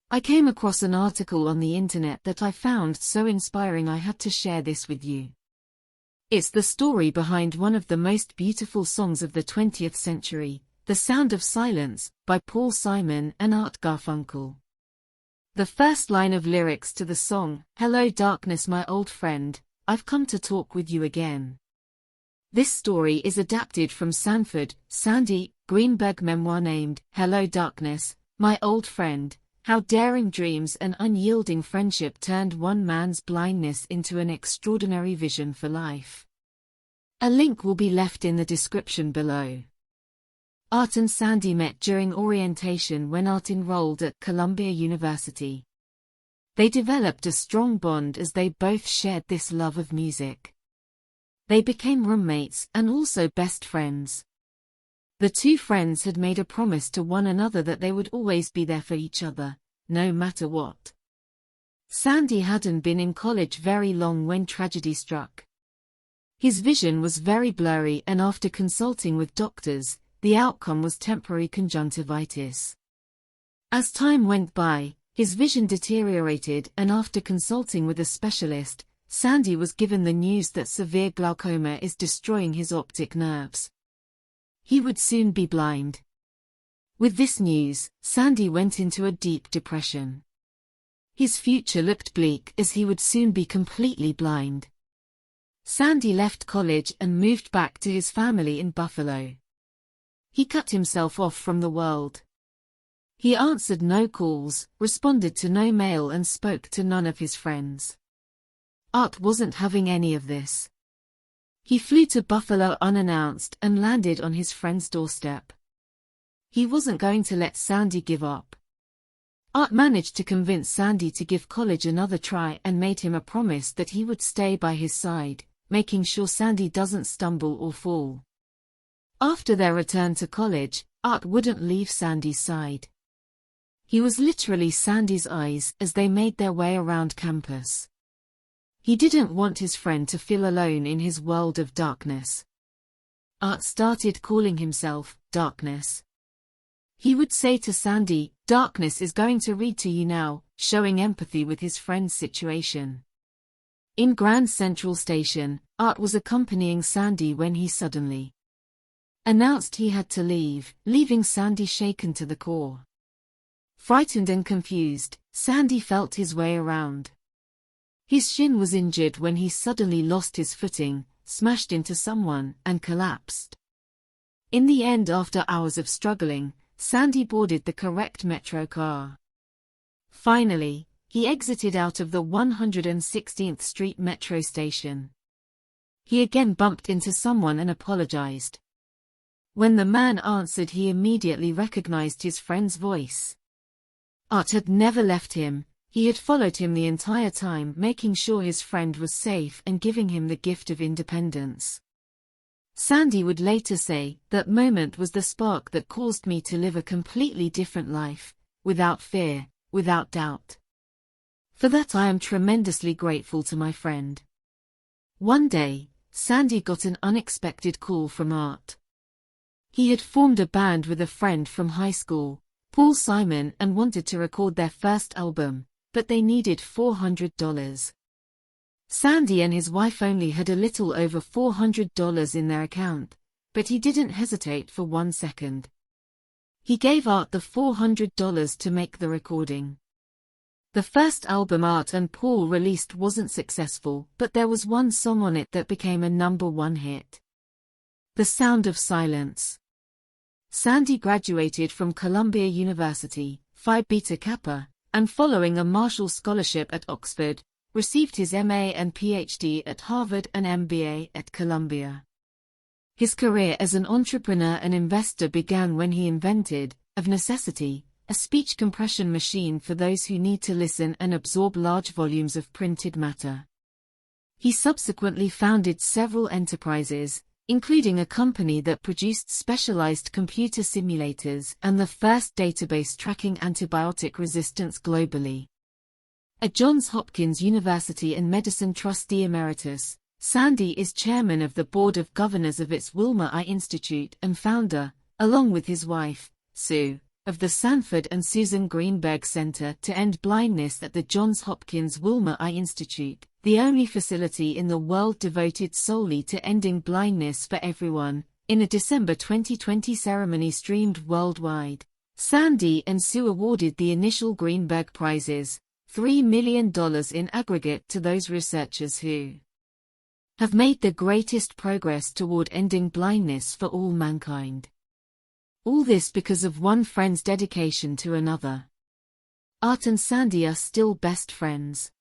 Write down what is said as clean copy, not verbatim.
I came across an article on the internet that I found so inspiring I had to share this with you. It's the story behind one of the most beautiful songs of the 20th century, The Sound of Silence, by Paul Simon Art Garfunkel. The first line of lyrics to the song, "Hello darkness my old friend, I've come to talk with you again." This story is adapted from Sandy Greenberg memoir named, "Hello Darkness, My Old Friend, How Daring Dreams and Unyielding Friendship Turned One Man's Blindness into an Extraordinary Vision for Life." A link will be left in the description below. Art and Sandy met during orientation when Art enrolled at Columbia University. They developed a strong bond as they both shared this love of music. They became roommates and also best friends. The two friends had made a promise to one another that they would always be there for each other, no matter what. Sandy hadn't been in college very long when tragedy struck. His vision was very blurry, and after consulting with doctors, the outcome was temporary conjunctivitis. As time went by, his vision deteriorated, and after consulting with a specialist, Sandy was given the news that severe glaucoma is destroying his optic nerves. He would soon be blind. With this news, Sandy went into a deep depression. His future looked bleak as he would soon be completely blind. Sandy left college and moved back to his family in Buffalo. He cut himself off from the world. He answered no calls, responded to no mail, and spoke to none of his friends. Art wasn't having any of this. He flew to Buffalo unannounced and landed on his friend's doorstep. He wasn't going to let Sandy give up. Art managed to convince Sandy to give college another try and made him a promise that he would stay by his side, making sure Sandy doesn't stumble or fall. After their return to college, Art wouldn't leave Sandy's side. He was literally Sandy's eyes as they made their way around campus. He didn't want his friend to feel alone in his world of darkness. Art started calling himself Darkness. He would say to Sandy, "Darkness is going to read to you now," showing empathy with his friend's situation. In Grand Central Station, Art was accompanying Sandy when he suddenly announced he had to leave, leaving Sandy shaken to the core. Frightened and confused, Sandy felt his way around. His shin was injured when he suddenly lost his footing, smashed into someone, and collapsed. In the end, after hours of struggling, Sandy boarded the correct metro car. Finally, he exited out of the 116th Street metro station. He again bumped into someone and apologized. When the man answered, he immediately recognized his friend's voice. Art had never left him. He had followed him the entire time, making sure his friend was safe and giving him the gift of independence. Sandy would later say, "That moment was the spark that caused me to live a completely different life, without fear, without doubt. For that I am tremendously grateful to my friend." One day, Sandy got an unexpected call from Art. He had formed a band with a friend from high school, Paul Simon, and wanted to record their first album, but they needed $400. Sandy and his wife only had a little over $400 in their account, but he didn't hesitate for 1 second. He gave Art the $400 to make the recording. The first album Art and Paul released wasn't successful, but there was one song on it that became a #1 hit. The Sound of Silence. Sandy graduated from Columbia University, Phi Beta Kappa, and following a Marshall Scholarship at Oxford, received his MA and PhD at Harvard and MBA at Columbia. His career as an entrepreneur and investor began when he invented, of necessity, a speech compression machine for those who need to listen and absorb large volumes of printed matter. He subsequently founded several enterprises, including a company that produced specialized computer simulators and the first database tracking antibiotic resistance globally. A Johns Hopkins University and Medicine Trustee Emeritus, Sandy is chairman of the board of governors of its Wilmer Eye Institute and founder, along with his wife, Sue, of the Sanford and Susan Greenberg Center to End Blindness at the Johns Hopkins Wilmer Eye Institute, the only facility in the world devoted solely to ending blindness for everyone, in a December 2020 ceremony streamed worldwide. Sandy and Sue awarded the initial Greenberg Prizes, $3 million in aggregate, to those researchers who have made the greatest progress toward ending blindness for all mankind. All this because of one friend's dedication to another. Art and Sandy are still best friends.